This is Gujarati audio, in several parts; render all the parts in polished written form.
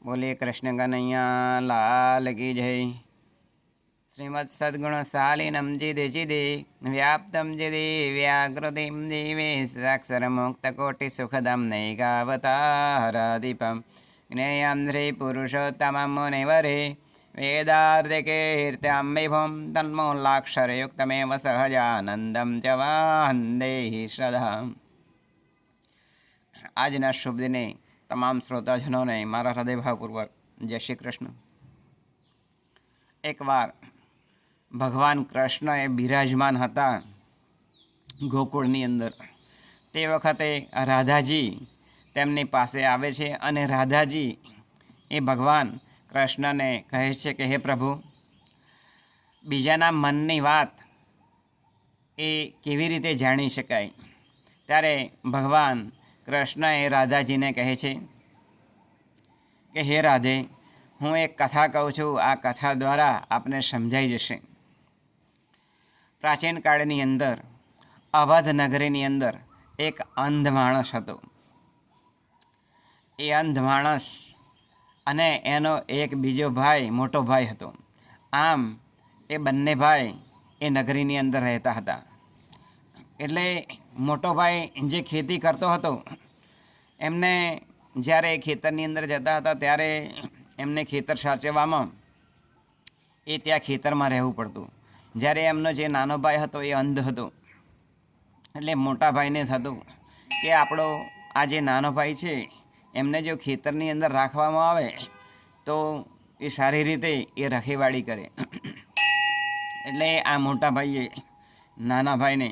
बोलिए कृष्ण कन्हैया लाल की जय। श्रीमत् सद्गुण शालिनम जिदे जिदे व्याप्तम जिदे व्याकृतिम जीवे साक्षर मुक्त कोटि सुखदम नैकावतारादीपम ज्ञेयं श्री पुरुषोत्तमं मुनिवरे वेदार्थिकीर्त्यां विभुं तन्मूलाक्षरयुक्तमेव सहजानंदम च वन्देहि श्रद्धाम्। આજના શુભ દિને તમામ શ્રોતાજનોને મારા હૃદયભાવપૂર્વક જય શ્રી કૃષ્ણ। એકવાર ભગવાન કૃષ્ણ એ બિરાજમાન હતા ગોકુળની અંદર। તે વખતે રાધાજી તેમની પાસે આવે છે અને રાધાજી એ ભગવાન કૃષ્ણને કહે છે કે હે પ્રભુ, બીજાના મનની વાત એ કેવી રીતે જાણી શકાય? ત્યારે ભગવાન કૃષ્ણ એ રાધાજીને કહે છે કે હે રાધે, હું એક કથા કહું છું, આ કથા દ્વારા આપને સમજાઈ જશે। પ્રાચીન કાળની અંદર અવધ નગરીની અંદર એક અંધ માણસ હતો। એ અંધ માણસ અને એનો એક બીજો ભાઈ મોટો ભાઈ હતો। આમ એ બંને ભાઈ એ નગરીની અંદર રહેતા હતા। એટલે મોટો ભાઈ જે ખેતી કરતો હતો, એમને જ્યારે ખેતરની અંદર જતા હતા ત્યારે એમને ખેતર સાચવવામાં એ ત્યાં ખેતરમાં રહેવું પડતું। જ્યારે એમનો જે નાનો ભાઈ હતો એ અંધ હતો, એટલે મોટા ભાઈને થતું કે આપણો આ જે નાનો ભાઈ છે એમને જો ખેતરની અંદર રાખવામાં આવે તો એ સારી રીતે એ રખેવાળી કરે। એટલે આ મોટા ભાઈએ નાના ભાઈને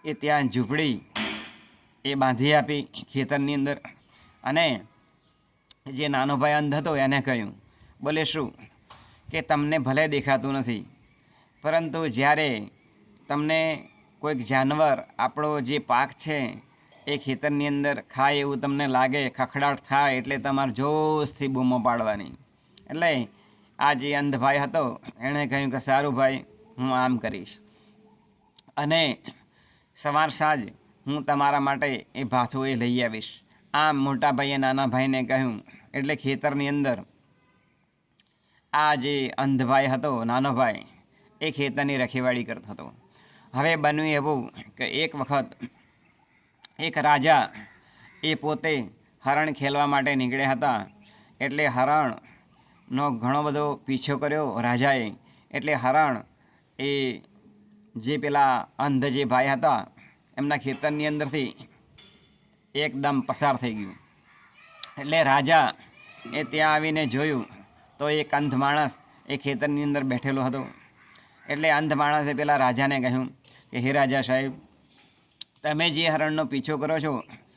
એ ત્યાં ઝૂંપડી એ બાંધી આપી ખેતરની અંદર। અને જે નાનો ભાઈ અંધ હતો એને કહ્યું, બોલે શું કે તમને ભલે દેખાતું નથી, પરંતુ જ્યારે તમને કોઈક જાનવર આપણો જે પાક છે એ ખેતરની અંદર ખાય એવું તમને લાગે, ખખડાટ થાય એટલે તમારે જોશથી બૂમો પાડવાની। એટલે આ જે અંધ ભાઈ હતો એણે કહ્યું કે સારું ભાઈ, હું આમ કરીશ અને સવાર સાંજ હું તમારા માટે એ ભાથું એ લઈ આવીશ। આમ મોટા ભાઈએ નાના ભાઈને કહ્યું। એટલે ખેતરની અંદર આ જે અંધ ભાઈ હતો, નાનો ભાઈ, એ ખેતરની રખેવાળી કરતો હતો। હવે બન્યું એવું કે એક વખત એક રાજા એ પોતે હરણ ખેલવા માટે નીકળ્યા હતા। એટલે હરણનો ઘણો બધો પીછો કર્યો રાજાએ। એટલે હરણ એ જે પેલા અંધ જે ભાઈ હતા એમના ખેતરની અંદરથી એકદમ પસાર થઈ ગયું। એટલે રાજા એ ત્યાં આવીને જોયું તો એક અંધ માણસ એ ખેતરની અંદર બેઠેલો હતો। એટલે અંધ માણસે પેલા રાજાને કહ્યું કે હે રાજા સાહેબ, તમે જે હરણનો પીછો કરો છો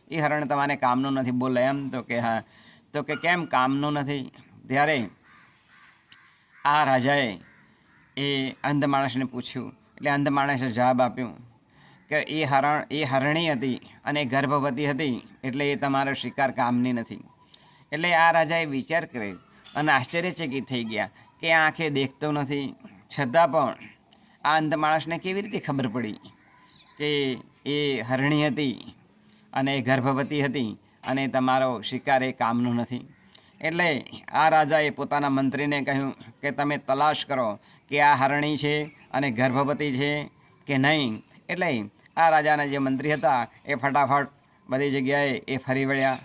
એ હરણ તમારે કામનું નથી। બોલે એમ? તો કે હા। તો કે કેમ કામનું નથી? ત્યારે આ રાજાએ એ અંધ માણસને પૂછ્યું। એટલે અંધ માણસે જવાબ આપ્યો કે એ હરણી હતી અને ગર્ભવતી હતી, એટલે એ તમારો શિકાર કામની નથી। એટલે આ રાજાએ વિચાર કર્યો અને આશ્ચર્યચકિત થઈ ગયા કે આંખે દેખતો નથી, છતાં પણ આ અંધ માણસને કેવી રીતે ખબર પડી કે એ હરણી હતી અને ગર્ભવતી હતી અને તમારો શિકાર એ કામનું નથી? એટલે આ રાજાએ પોતાના મંત્રીને કહ્યું કે તમે તલાશ કરો કે આ હરણી છે અને ગર્ભવતી છે કે નહીં। એટલે આ રાજાના જે મંત્રી હતા એ ફટાફટ બધી જગ્યાએ એ ફરી વળ્યા,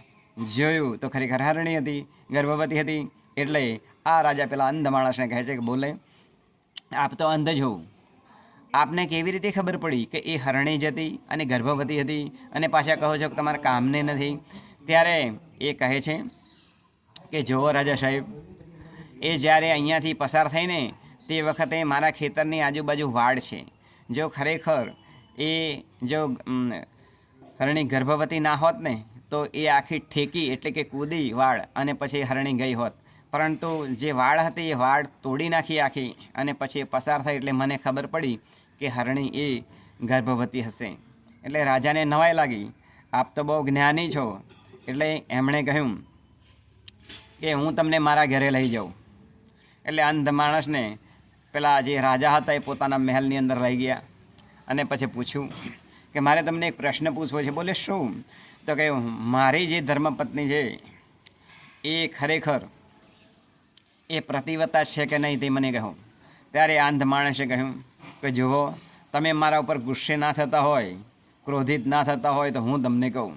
જોયું તો ખરેખર હરણી હતી, ગર્ભવતી હતી। એટલે આ રાજા પેલા અંધ માણસને કહે છે કે બોલે, આપ તો અંધ જ હો, આપને કેવી રીતે ખબર પડી કે એ હરણી જ હતી અને ગર્ભવતી હતી અને પાછા કહો છો કે તમારા કામને નથી? ત્યારે એ કહે છે કે જુઓ રાજા સાહેબ, એ જ્યારે અહીંયાથી પસાર થઈને તે વખતે મારા ખેતરની આજુબાજુ વાડ છે। જો ખરેખર એ જો હરણી ગર્ભવતી ના હોત ને તો એ આખી ઠેકી એટલે કે કૂદી વાડ અને પછી હરણી ગઈ હોત, પરંતુ જે વાડ હતી એ વાડ તોડી નાખી આખી અને પછી પસાર થઈ, એટલે મને ખબર પડી કે હરણી એ ગર્ભવતી હશે। એટલે રાજાને નવાઈ લાગી, આપ તો બહુ જ્ઞાની છો। એટલે એમણે કહ્યું કે હું તમને મારા ઘરે લઈ જાઉં। એટલે અંધ માણસને પેલા જે રાજા હતા એ પોતાના મહેલની અંદર લઈ ગયા અને પછી પૂછ્યું કે મારે તમને એક પ્રશ્ન પૂછવો છે। બોલે શું? તો કે મારી જે ધર્મપત્ની છે એ ખરેખર એ પ્રતિવતા છે કે નહીં તે મને કહો. ત્યારે આંધ માણસે કહ્યું કે જુઓ, તમે મારા ઉપર ગુસ્સે ના થતા હોય, ક્રોધિત ના થતા હોય તો હું તમને કહું.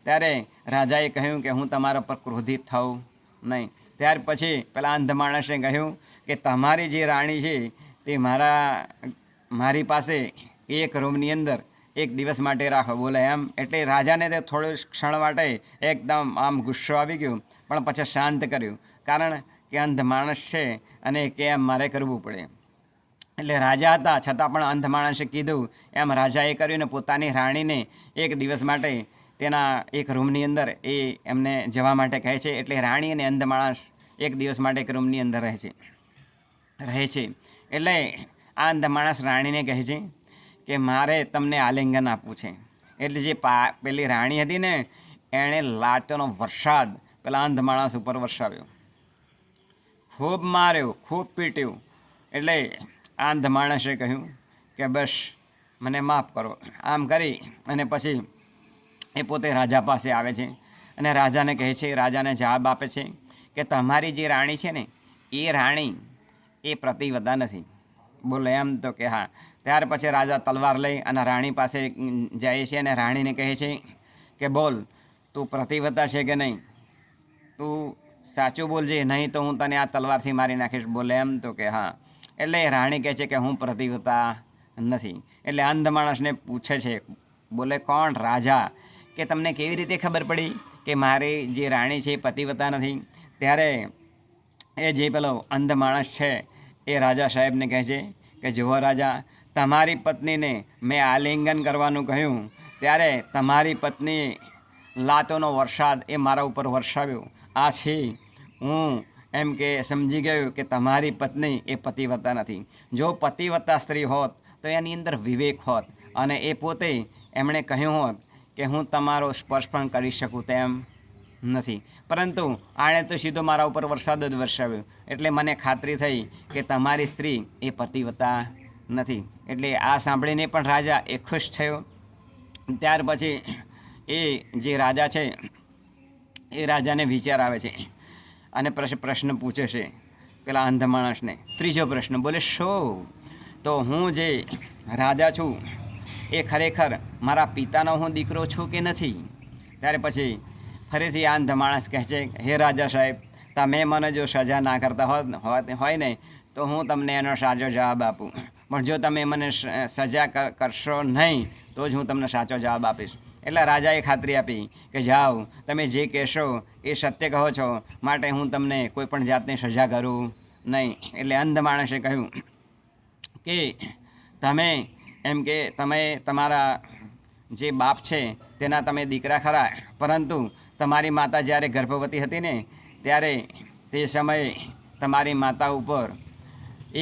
ત્યારે રાજાએ કહ્યું કે હું તમારા પર ક્રોધિત થાઉં નહીં. ત્યાર પછી પેલા અંધ માણસે કહ્યું કે તમારી જે રાણી છે તે મારી પાસે એક રૂમની અંદર એક દિવસ માટે રાખો. બોલે એમ. એટલે રાજાને તે થોડી ક્ષણ માટે એકદમ આમ ગુસ્સો આવી ગયો, પણ પછી શાંત કર્યું, કારણ કે અંધ માણસ છે અને કે એમ મારે કરવું પડે. એટલે રાજા હતા છતાં પણ અંધ માણસે કીધું એમ રાજાએ કર્યું ને પોતાની રાણીને એક દિવસ માટે તેના એક રૂમની અંદર એ એમને જવા માટે કહે છે. એટલે રાણી અને અંધ માણસ એક દિવસ માટે એક રૂમની અંદર રહે છે. એટલે આ અંધ માણસ રાણીને કહે છે કે મારે તમને આલિંગન આપવું છે. એટલે જે પેલી રાણી હતી ને એણે લાટોનો વરસાદ પેલા અંધ માણસ ઉપર વરસાવ્યો, ખૂબ માર્યો, ખૂબ પીટ્યું. એટલે આ અંધ માણસે કહ્યું કે બસ મને માફ કરો. આમ કરી અને પછી એ પોતે રાજા પાસે આવે છે અને રાજાને કહે છે, રાજાને જવાબ આપે છે કે તમારી જે રાણી છે ને એ રાણી એ પ્રતિવતા નથી. બોલે એમ તો કે હા. ત્યાર પછી રાજા તલવાર લઈ અને રાણી પાસે જાય છે અને રાણીને કહે છે કે બોલ, તું પ્રતિવતા છે કે નહીં? તું સાચું બોલજે, નહીં તો હું તને આ તલવારથી મારી નાખીશ. બોલે એમ તો કે હા. એટલે રાણી કહે છે કે હું પ્રતિવતા નથી. એટલે અંધ માણસને પૂછે છે, બોલે કોણ? રાજા. કે તમને કેવી રીતે ખબર પડી કે મારી જે રાણી છે એ પતિવતા નથી? ત્યારે એ જે પેલો અંધ માણસ છે એ રાજા સાહેબને કહે છે કે જુઓ રાજા, તમારી પત્નીને મેં આલિંગન કરવાનું કહ્યું ત્યારે તમારી પત્ની લાતોનો વરસાદ એ મારા ઉપર વરસાવ્યો. આથી હું એમ કે સમજી ગયું કે તમારી પત્ની એ પતિવતા નથી. જો પતિવતા સ્ત્રી હોત તો એની અંદર વિવેક હોત અને એ પોતે એમણે કહ્યું હોત કે હું તમારો સ્પર્શ પણ કરી શકું તેમ નથી, પરંતુ આણે તો સીધો મારા ઉપર વરસાદ જ વરસાવ્યો. એટલે મને ખાતરી થઈ કે તમારી સ્ત્રી એ પતિવતા નથી. એટલે આ સાંભળીને પણ રાજા એ ખુશ થયો. ત્યાર પછી એ જે રાજા છે એ રાજાને વિચાર આવે છે અને પ્રશ્ન પૂછે છે પેલા અંધ માણસને. ત્રીજો પ્રશ્ન, બોલે શું? તો હું જે રાજા છું એ ખરેખર મારા પિતાનો હું દીકરો છું કે નથી? ત્યારે પછી ફરીથી અંધ માણસ કહે છે, હે રાજા સાહેબ, તમે મને જો સજા ના કરતા હોય ને તો હું તમને એનો સાચો જવાબ આપું, પણ જો તમે મને સજા કરશો નહીં તો જ હું તમને સાચો જવાબ આપીશ. એટલે રાજાએ ખાતરી આપી કે જાઓ, તમે જે કહેશો એ સત્ય કહો છો, માટે હું તમને કોઈ પણ જાતની સજા કરું નહીં. એટલે અંધ માણસે કહ્યું કે તમે એમ કે તમે તમારા જે બાપ છે તેના તમે દીકરા ખરા, પરંતુ તમારી માતા જ્યારે ગર્ભવતી હતી ને ત્યારે તે સમયે તમારી માતા ઉપર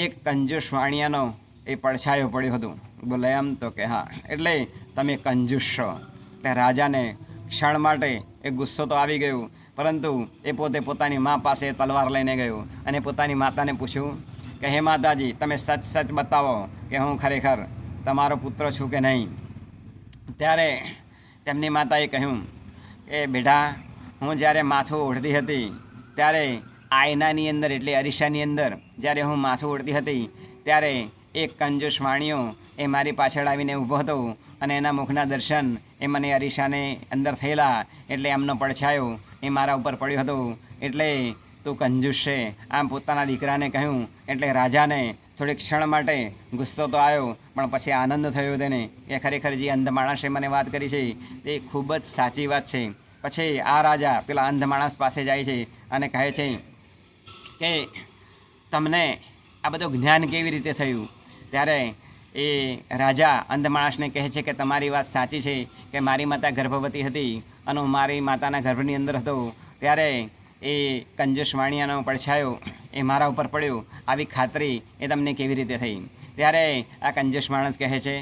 એક કંજૂસ વાણિયાનો એ પડછાયો પડ્યો હતો. બોલે એમ તો કે હા. એટલે તમે કંજૂસ છો. એટલે રાજાને ક્ષણ માટે એ ગુસ્સો તો આવી ગયો, પરંતુ એ પોતે પોતાની મા પાસે તલવાર લઈને ગયો અને પોતાની માતાને પૂછ્યું કે હે માતાજી, તમે સચ બતાવો કે હું ખરેખર તમારો પુત્ર છું કે નહીં? ત્યારે તેમની માતાએ કહ્યું કે બેટા, હું જ્યારે માથું ઓઢતી હતી ત્યારે આયનાની અંદર એટલે અરીસાની અંદર જ્યારે હું માથું ઓઢતી હતી ત્યારે એક કંજૂસ વાણિયો એ મારી પાછળ આવીને ઊભો હતો અને એના મુખના દર્શન એ મને અરીસાને અંદર થયેલા. એટલે એમનો પડછાયો એ મારા ઉપર પડ્યો હતો. એટલે તું કંજૂસ છે, આમ પોતાના દીકરાને કહ્યું. એટલે રાજાને થોડીક ક્ષણ માટે ગુસ્સો તો આવ્યો, પણ પછી આનંદ થયો તેને કે ખરેખર જે અંધ માણસે મને વાત કરી છે તે ખૂબ જ સાચી વાત છે. પછી આ રાજા પેલા અંધ માણસ પાસે જાય છે અને કહે છે કે તમને આ બધું જ્ઞાન કેવી રીતે થયું? ત્યારે એ રાજા અંધ માણસને કહે છે કે તમારી વાત સાચી છે કે મારી માતા ગર્ભવતી હતી અને હું મારી માતાના ગર્ભની અંદર હતો ત્યારે એ કંજૂસ વાણિયાનો પડછાયો એ મારા ઉપર પડ્યો. આવી ખાતરી એ તમને કેવી રીતે થઈ? ત્યારે આ કંજૂસ માણસ કહે છે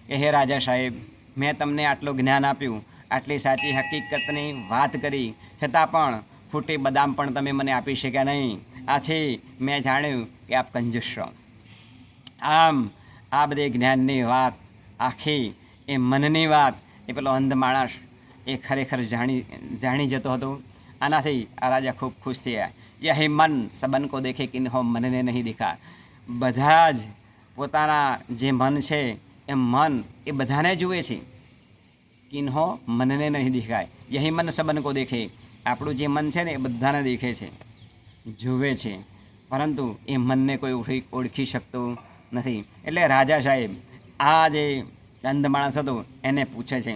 કે હે રાજા સાહેબ, મેં તમને આટલું જ્ઞાન આપ્યું, આટલી સાચી હકીકતની વાત કરી, છતાં પણ ફૂટી બદામ પણ તમે મને આપી શક્યા નહીં. આથી મેં જાણ્યું કે આપ કંજૂસ છો. આમ આ બધી જ્ઞાનની વાત, આખી એ મનની વાત એ પેલો અંધ માણસ એ ખરેખર જાણી જતો હતો. આનાથી આ રાજા ખૂબ ખુશ થયા. યહી મન સબન કો દેખે કિન્હો મનને નહીં દેખા. બધા જ પોતાના જે મન છે એ મન એ બધાને જુએ છે. કિન્હો મનને નહીં દેખાય. યહી મન સબન કો દેખે. આપણું જે મન છે ને એ બધાને દેખે છે, જુએ છે, પરંતુ એ મનને કોઈ ઓળખી શકતું નથી. એટલે રાજા સાહેબ આ જે અંધ માણસ હતો એને પૂછે છે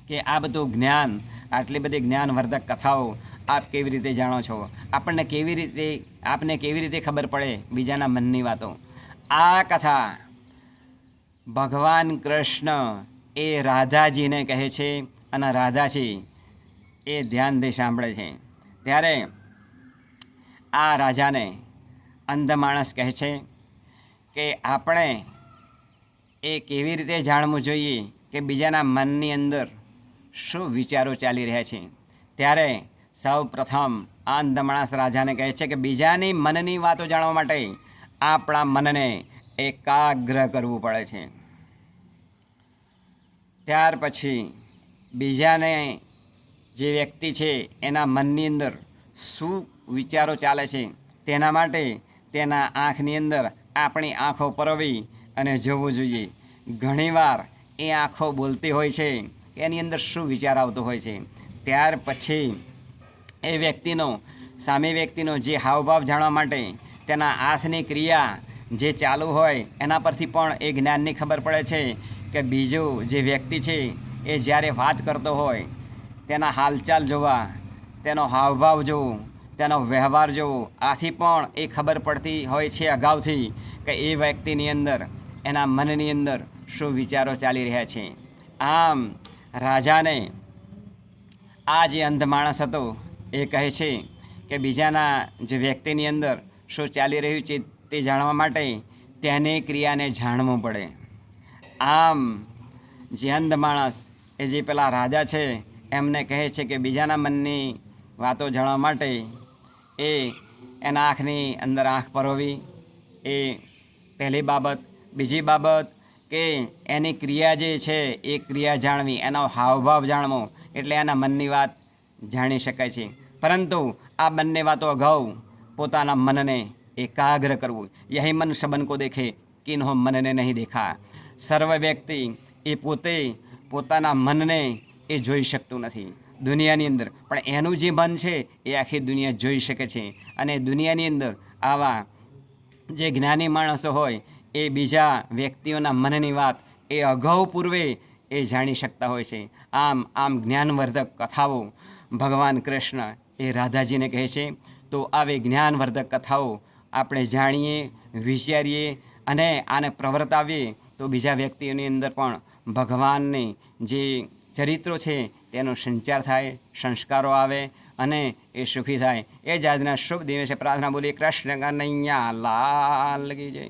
કે આ બધું જ્ઞાન, આટલી બધી જ્ઞાનવર્ધક કથાઓ આપ કેવી રીતે જાણો છો? આપને કેવી રીતે ખબર પડે બીજાના મનની વાતો? આ કથા ભગવાન કૃષ્ણ એ રાધાજીને કહે છે અને રાધાજી એ ધ્યાનથી સાંભળે છે. ત્યારે આ રાજાને અંધ માણસ કહે છે કે આપણે એ કેવી રીતે જાણવું જોઈએ કે બીજાના મનની અંદર શું વિચારો ચાલી રહ્યા છે? ત્યારે સૌ પ્રથમ આ અંધ માણસ રાજાને કહે છે કે બીજાની મનની વાતો જાણવા માટે આપણા મનને એકાગ્ર કરવું પડે છે. ત્યાર પછી બીજાને જે વ્યક્તિ છે એના મનની અંદર શું વિચારો ચાલે છે તેના માટે તેના આંખની અંદર આપણી આંખો પરોવી અને જોવું જોઈએ. ઘણીવાર એ આંખો બોલતી હોય છે કે એની અંદર શું વિચાર આવતો હોય છે. ત્યાર પછી એ સામે વ્યક્તિનો જે હાવભાવ જાણવા માટે તેના હાથની ક્રિયા જે ચાલુ હોય એના પરથી પણ એ જ્ઞાનની ખબર પડે છે કે બીજું જે વ્યક્તિ છે એ જ્યારે વાત કરતો હોય તેના હાલચાલ જોવા, તેનો હાવભાવ જોવું, તેનો વ્યવહાર જોવો, આથી પણ એ ખબર પડતી હોય છે અગાઉથી કે એ વ્યક્તિની અંદર, એના મનની અંદર શું વિચારો ચાલી રહ્યા છે. આમ રાજાને આ જે અંધ માણસ હતો એ કહે છે કે બીજાના જે વ્યક્તિની અંદર શું ચાલી રહ્યું છે તે જાણવા માટે તેની ક્રિયાને જાણવું પડે. આમ જે અંધ માણસ એ જે પેલા રાજા છે એમને કહે છે કે બીજાના મનની વાતો જાણવા માટે એ એના આંખની અંદર આંખ પરોવી, એ પહેલી બાબત. બીજી બાબત કે એની ક્રિયા જે છે એ ક્રિયા જાણવી, એનો હાવભાવ જાણવો, એટલે એના મનની વાત જાણી શકાય છે. પરંતુ આ બંને વાતો અગાઉ પોતાના મનને એકાગ્ર કરવું. યહી મન સબન કો દેખે કિન્હો મનને નહીં દેખા. સર્વ વ્યક્તિ એ પોતાના મનને એ જોઈ શકતું નથી દુનિયાની અંદર, પણ એનું જે મન છે એ આખી દુનિયા જોઈ શકે છે. અને દુનિયાની અંદર આવા જે જ્ઞાની માણસો હોય એ બીજા વ્યક્તિઓના મનની વાત એ અગાઉ પૂર્વે એ જાણી શકતા હોય છે. આમ જ્ઞાનવર્ધક કથાઓ ભગવાન કૃષ્ણ એ રાધાજીને કહે છે. તો આવી જ્ઞાનવર્ધક કથાઓ આપણે જાણીએ, વિચારીએ અને આને પ્રવર્તાવીએ તો બીજા વ્યક્તિઓની અંદર પણ ભગવાનની જે ચરિત્રો છે તેનો સંચાર થાય, સંસ્કારો આવે અને એ સુખી થાય. એ જ આજના શુભ દિવસે પ્રાર્થના બોલી. કૃષ્ણ કનૈયા લાલ કી જય.